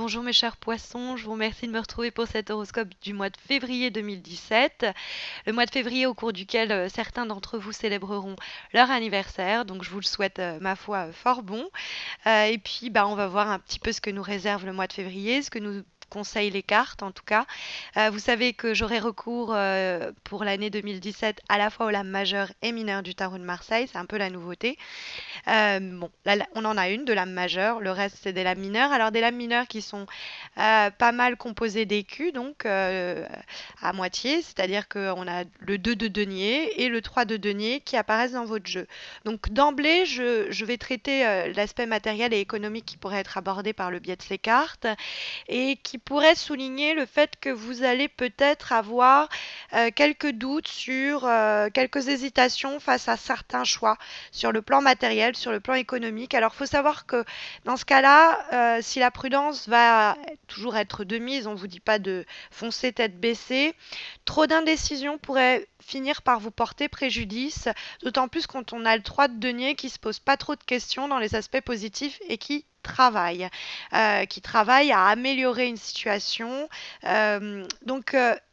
bonjour mes chers poissons, je vous remercie de me retrouver pour cet horoscope du mois de février 2017. Le mois de février au cours duquel certains d'entre vous célébreront leur anniversaire, donc je vous le souhaite ma foi fort bon. Et puis on va voir un petit peu ce que nous réserve le mois de février, ce que nous conseillent les cartes en tout cas. Vous savez que j'aurai recours pour l'année 2017 à la fois aux lames majeures et mineures du tarot de Marseille, c'est un peu la nouveauté. Bon, là, on en a une de lame majeure, le reste c'est des lames mineures. Alors des lames mineures qui sont pas mal composées d'écus, donc à moitié, c'est-à-dire qu'on a le 2 de denier et le 3 de denier qui apparaissent dans votre jeu. Donc d'emblée, je vais traiter l'aspect matériel et économique qui pourrait être abordé par le biais de ces cartes et qui pourrait souligner le fait que vous allez peut-être avoir quelques doutes sur quelques hésitations face à certains choix sur le plan matériel, sur le plan économique. Alors, il faut savoir que dans ce cas-là, si la prudence va toujours être de mise, on ne vous dit pas de foncer tête baissée, trop d'indécision pourrait finir par vous porter préjudice, d'autant plus quand on a le 3 de denier qui se pose pas trop de questions dans les aspects positifs et qui travaille à améliorer une situation. Il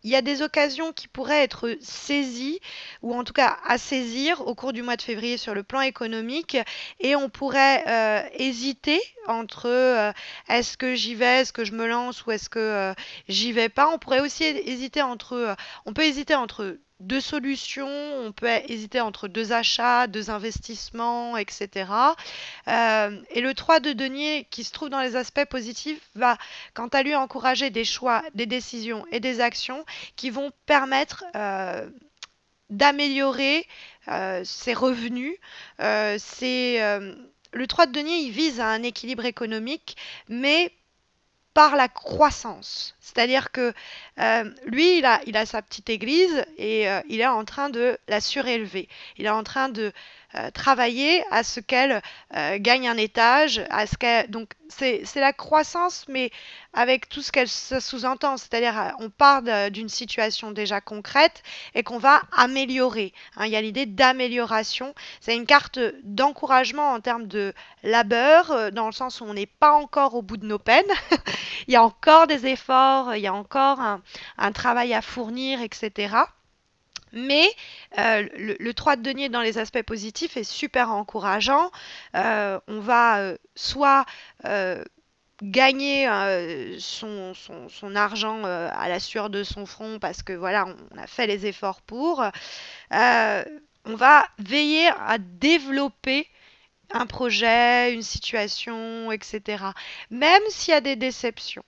y a des occasions qui pourraient être saisies, ou en tout cas à saisir au cours du mois de février sur le plan économique, et on pourrait hésiter entre est-ce que j'y vais, est-ce que je me lance ou est-ce que j'y vais pas. On pourrait aussi hésiter on peut hésiter entre deux solutions, on peut hésiter entre deux achats, deux investissements, etc. Et le 3 de denier, qui se trouve dans les aspects positifs, va quant à lui encourager des choix, des décisions et des actions qui vont permettre d'améliorer ses revenus. Le 3 de denier, il vise à un équilibre économique, mais par la croissance. C'est-à-dire que lui, il a sa petite église et il est en train de la surélever. Il est en train de travailler à ce qu'elle gagne un étage, donc c'est la croissance, mais avec tout ce qu'elle ça sous-entend. C'est-à-dire on part d'une situation déjà concrète et qu'on va améliorer. Hein. Il y a l'idée d'amélioration. C'est une carte d'encouragement en termes de labeur, dans le sens où on n'est pas encore au bout de nos peines. Il y a encore des efforts, il y a encore un travail à fournir, etc. Mais le 3 de denier dans les aspects positifs est super encourageant. On va soit gagner son argent à la sueur de son front parce que voilà, on a fait les efforts pour. On va veiller à développer un projet, une situation, etc. Même s'il y a des déceptions.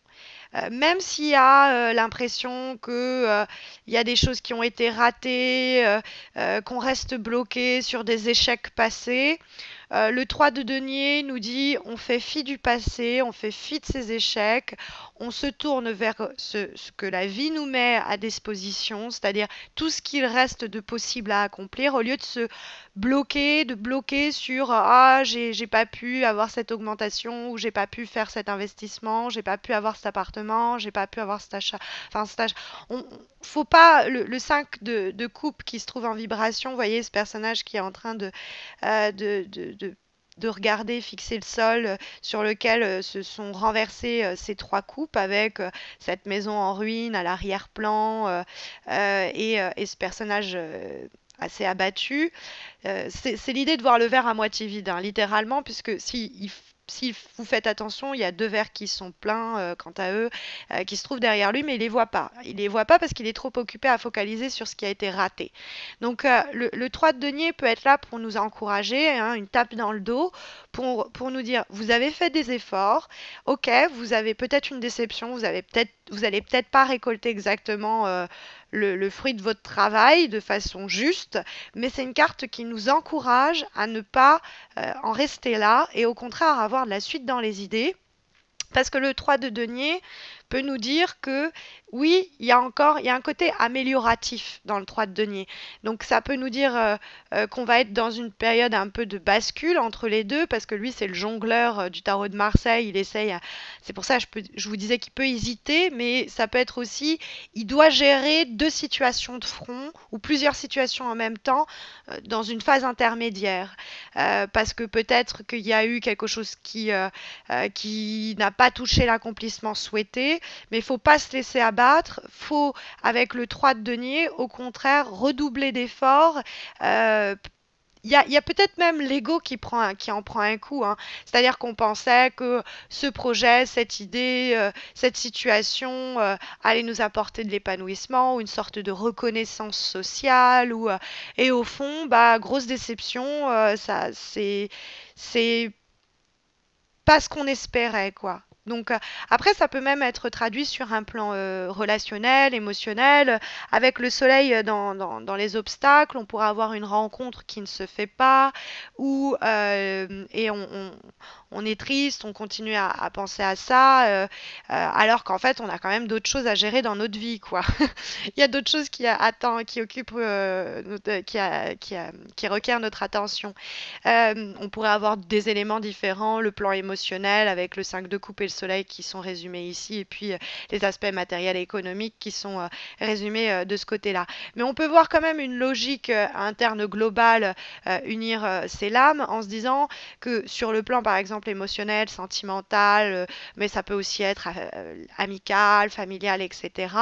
Même s'il y a l'impression que il y a des choses qui ont été ratées, qu'on reste bloqué sur des échecs passés, le 3 de denier nous dit on fait fi du passé, on fait fi de ses échecs, on se tourne vers ce que la vie nous met à disposition, c'est-à-dire tout ce qu'il reste de possible à accomplir, au lieu de se bloquer sur ah j'ai pas pu avoir cette augmentation ou j'ai pas pu faire cet investissement, j'ai pas pu avoir cet appartement, j'ai pas pu avoir cet achat. Enfin cet achat. Faut pas le 5 de coupe qui se trouve en vibration, vous voyez ce personnage qui est en train de regarder, fixer le sol sur lequel se sont renversées ces trois coupes avec cette maison en ruine à l'arrière-plan et ce personnage assez abattu. C'est l'idée de voir le verre à moitié vide, hein, littéralement, puisque si vous faites attention, il y a deux verres qui sont pleins, quant à eux, qui se trouvent derrière lui, mais il les voit pas. Il les voit pas parce qu'il est trop occupé à focaliser sur ce qui a été raté. Donc le 3 de denier peut être là pour nous encourager, hein, une tape dans le dos, pour nous dire, vous avez fait des efforts, ok, vous avez peut-être une déception, vous allez peut-être pas récolter exactement le fruit de votre travail de façon juste, mais c'est une carte qui nous encourage à ne pas en rester là et au contraire à avoir de la suite dans les idées. Parce que le 3 de denier, peut nous dire que oui, il y a un côté amélioratif dans le 3 de denier. Donc ça peut nous dire qu'on va être dans une période un peu de bascule entre les deux, parce que lui, c'est le jongleur du tarot de Marseille. Il essaye, c'est pour ça que je vous disais qu'il peut hésiter, mais ça peut être aussi, il doit gérer deux situations de front ou plusieurs situations en même temps dans une phase intermédiaire. Parce que peut-être qu'il y a eu quelque chose qui n'a pas touché l'accomplissement souhaité, mais il faut pas se laisser abattre. Faut, avec le 3 de denier, au contraire, redoubler d'efforts. Euh, il y a peut-être même l'ego qui en prend un coup, hein. C'est-à-dire qu'on pensait que ce projet, cette idée, cette situation allait nous apporter de l'épanouissement ou une sorte de reconnaissance sociale. Et au fond, bah, grosse déception, c'est pas ce qu'on espérait, quoi. Donc après, ça peut même être traduit sur un plan relationnel, émotionnel. Avec le soleil dans les obstacles, on pourra avoir une rencontre qui ne se fait pas, et on est triste, on continue à penser à ça, alors qu'en fait, on a quand même d'autres choses à gérer dans notre vie, quoi. Il y a d'autres choses qui occupent, qui requièrent notre attention. On pourrait avoir des éléments différents, le plan émotionnel avec le 5 de coupe et le soleil qui sont résumés ici, et puis les aspects matériels et économiques qui sont résumés de ce côté-là. Mais on peut voir quand même une logique interne globale unir ces lames en se disant que sur le plan par exemple émotionnel, sentimental, mais ça peut aussi être amical, familial, etc.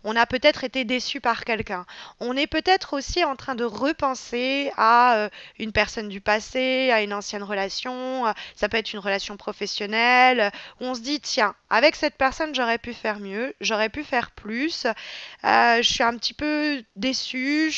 On a peut-être été déçu par quelqu'un. On est peut-être aussi en train de repenser à une personne du passé, à une ancienne relation, ça peut être une relation professionnelle, où on se dit, tiens, avec cette personne, j'aurais pu faire mieux, j'aurais pu faire plus, je suis un petit peu déçue,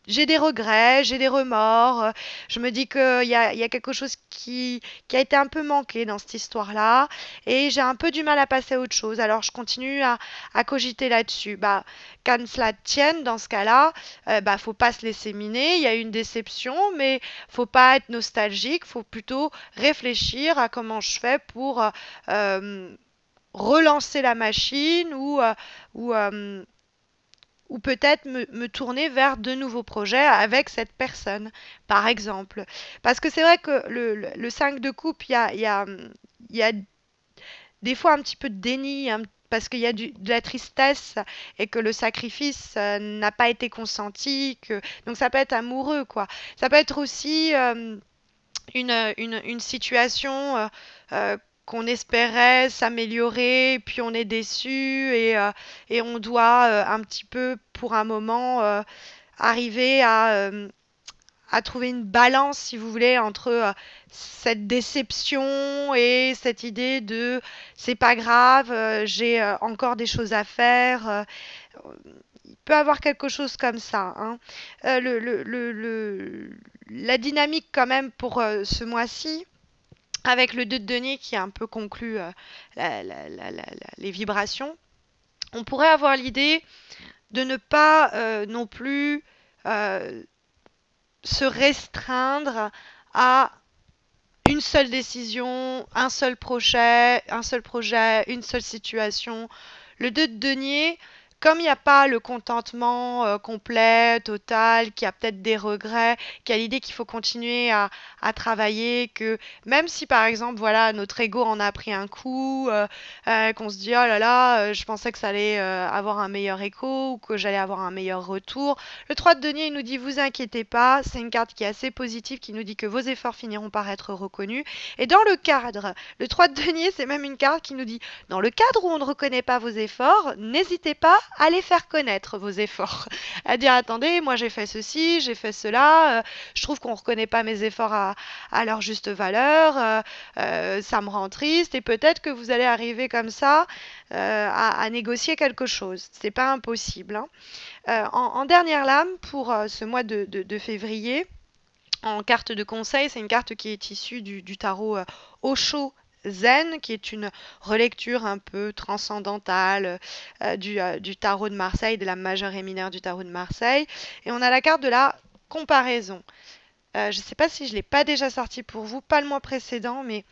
j'ai des regrets, j'ai des remords. Je me dis qu'il y a quelque chose qui a été un peu manqué dans cette histoire-là. Et j'ai un peu du mal à passer à autre chose. Alors je continue à cogiter là-dessus. Bah, quand cela tienne, dans ce cas-là, bah, faut pas se laisser miner. Il y a eu une déception, mais faut pas être nostalgique. Faut plutôt réfléchir à comment je fais pour euh, relancer la machine ou, euh, ou peut-être me tourner vers de nouveaux projets avec cette personne, par exemple. Parce que c'est vrai que le 5 de coupe, il y a des fois un petit peu de déni, parce qu'il y a de la tristesse et que le sacrifice n'a pas été consenti. Donc ça peut être amoureux, quoi. Ça peut être aussi une situation qu'on espérait s'améliorer, puis on est déçu et on doit un petit peu pour un moment arriver à trouver une balance, si vous voulez, entre cette déception et cette idée de c'est pas grave, j'ai encore des choses à faire. Il peut avoir quelque chose comme ça, hein. La dynamique quand même pour ce mois-ci, avec le 2 de denier qui a un peu conclu les vibrations, on pourrait avoir l'idée de ne pas non plus euh, se restreindre à une seule décision, un seul projet, une seule situation. Le 2 de denier, comme il n'y a pas le contentement complet, total, qu'il y a peut-être des regrets, qu'il y a l'idée qu'il faut continuer à travailler, que même si par exemple, voilà, notre ego en a pris un coup, qu'on se dit, oh là là, je pensais que ça allait avoir un meilleur écho ou que j'allais avoir un meilleur retour. Le 3 de denier, il nous dit, vous inquiétez pas, c'est une carte qui est assez positive, qui nous dit que vos efforts finiront par être reconnus. Et dans le cadre, le 3 de denier, c'est même une carte qui nous dit, dans le cadre où on ne reconnaît pas vos efforts, n'hésitez pas à les faire connaître, vos efforts. À dire, attendez, moi j'ai fait ceci, j'ai fait cela, je trouve qu'on ne reconnaît pas mes efforts à leur juste valeur, ça me rend triste, et peut-être que vous allez arriver comme ça à négocier quelque chose. C'est pas impossible, hein. En dernière lame, pour ce mois de février, en carte de conseil, c'est une carte qui est issue du tarot Osho Zen, qui est une relecture un peu transcendantale du tarot de Marseille, de la majeure et mineure du tarot de Marseille. Et on a la carte de la comparaison. Je ne sais pas si je ne l'ai pas déjà sortie pour vous, pas le mois précédent, mais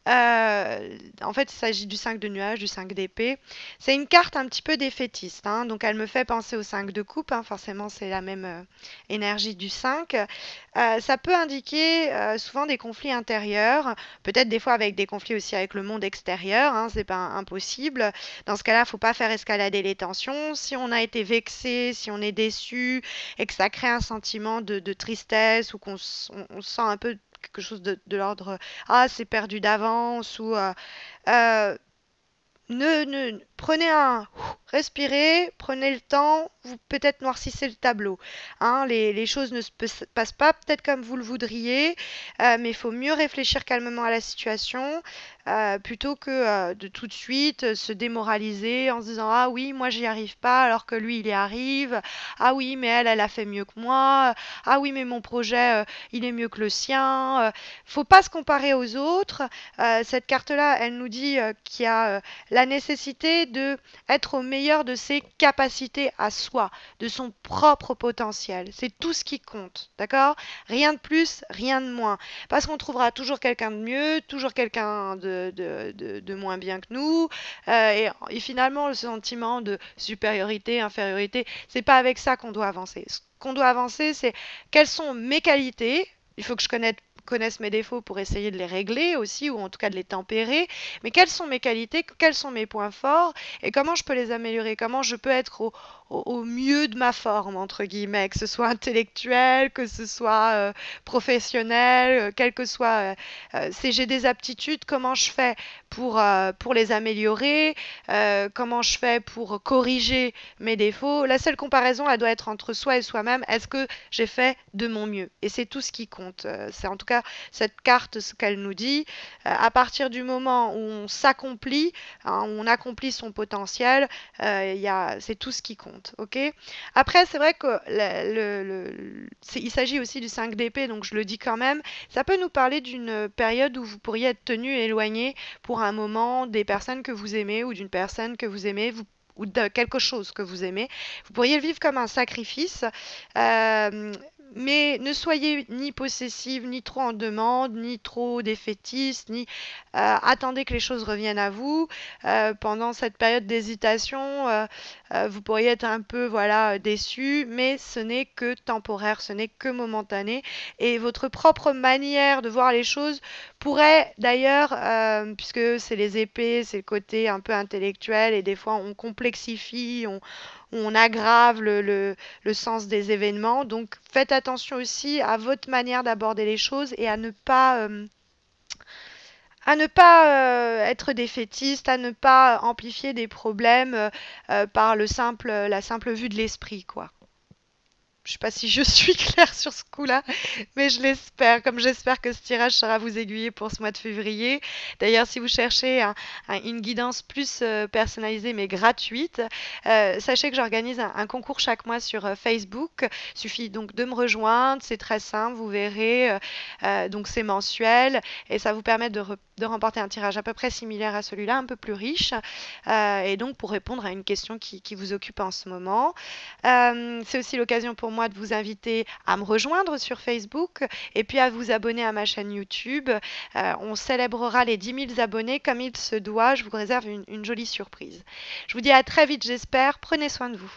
En fait, il s'agit du 5 de nuages, du 5 d'épée. C'est une carte un petit peu défaitiste, hein, donc elle me fait penser au 5 de coupe, hein, forcément c'est la même énergie du 5. Ça peut indiquer souvent des conflits intérieurs, peut-être des fois avec des conflits aussi avec le monde extérieur, hein, c'est pas impossible. Dans ce cas-là, il ne faut pas faire escalader les tensions. Si on a été vexé, si on est déçu et que ça crée un sentiment de tristesse ou on sent un peu quelque chose de l'ordre ah c'est perdu d'avance ou euh, prenez respirez, prenez le temps, vous peut-être noircissez le tableau. Hein, les choses ne passent pas peut-être comme vous le voudriez, mais il faut mieux réfléchir calmement à la situation plutôt que de tout de suite se démoraliser en se disant ah oui moi j'y arrive pas alors que lui il y arrive, ah oui mais elle a fait mieux que moi, ah oui mais mon projet il est mieux que le sien. Faut pas se comparer aux autres. Cette carte-là, elle nous dit qu'il y a la nécessité de être au meilleur de ses capacités à soi, de son propre potentiel. C'est tout ce qui compte, d'accord? Rien de plus, rien de moins. Parce qu'on trouvera toujours quelqu'un de mieux, toujours quelqu'un de moins bien que nous. Et finalement, le sentiment de supériorité, infériorité, c'est pas avec ça qu'on doit avancer. Ce qu'on doit avancer, c'est quelles sont mes qualités. Il faut que je connaisse mes défauts pour essayer de les régler aussi, ou en tout cas de les tempérer. Mais quelles sont mes qualités, quels sont mes points forts, et comment je peux les améliorer, comment je peux être au mieux de ma forme, entre guillemets, que ce soit intellectuel, que ce soit professionnel, quel que soit, si j'ai des aptitudes, comment je fais pour les améliorer, comment je fais pour corriger mes défauts. La seule comparaison, elle doit être entre soi et soi-même. Est-ce que j'ai fait de mon mieux? Et c'est tout ce qui compte. C'est en tout cas cette carte, ce qu'elle nous dit. À partir du moment où on s'accomplit, hein, où on accomplit son potentiel, c'est tout ce qui compte. Ok. Après, c'est vrai que il s'agit aussi du 5 d'épée, donc je le dis quand même. Ça peut nous parler d'une période où vous pourriez être tenu éloigné pour un moment des personnes que vous aimez ou d'une personne que vous aimez. Ou de quelque chose que vous aimez. Vous pourriez le vivre comme un sacrifice, euh, mais ne soyez ni possessive, ni trop en demande, ni trop défaitiste, ni attendez que les choses reviennent à vous. Pendant cette période d'hésitation, vous pourriez être un peu voilà déçu, mais ce n'est que temporaire, ce n'est que momentané, et votre propre manière de voir les choses pourrait d'ailleurs, puisque c'est les épées, c'est le côté un peu intellectuel, et des fois on complexifie, on aggrave le sens des événements. Donc faites attention aussi à votre manière d'aborder les choses et à ne pas être défaitiste, à ne pas amplifier des problèmes par la simple vue de l'esprit, quoi. Je sais pas si je suis claire sur ce coup-là, mais je l'espère, comme j'espère que ce tirage sera vous aiguiller pour ce mois de février. D'ailleurs, si vous cherchez une guidance plus personnalisée mais gratuite, sachez que j'organise un concours chaque mois sur Facebook. Il suffit donc de me rejoindre, c'est très simple, vous verrez. Donc c'est mensuel et ça vous permet de remporter un tirage à peu près similaire à celui-là, un peu plus riche. Et donc pour répondre à une question qui vous occupe en ce moment. C'est aussi l'occasion pour moi de vous inviter à me rejoindre sur Facebook et puis à vous abonner à ma chaîne YouTube. On célébrera les 10 000 abonnés comme il se doit. Je vous réserve une jolie surprise. Je vous dis à très vite, j'espère. Prenez soin de vous.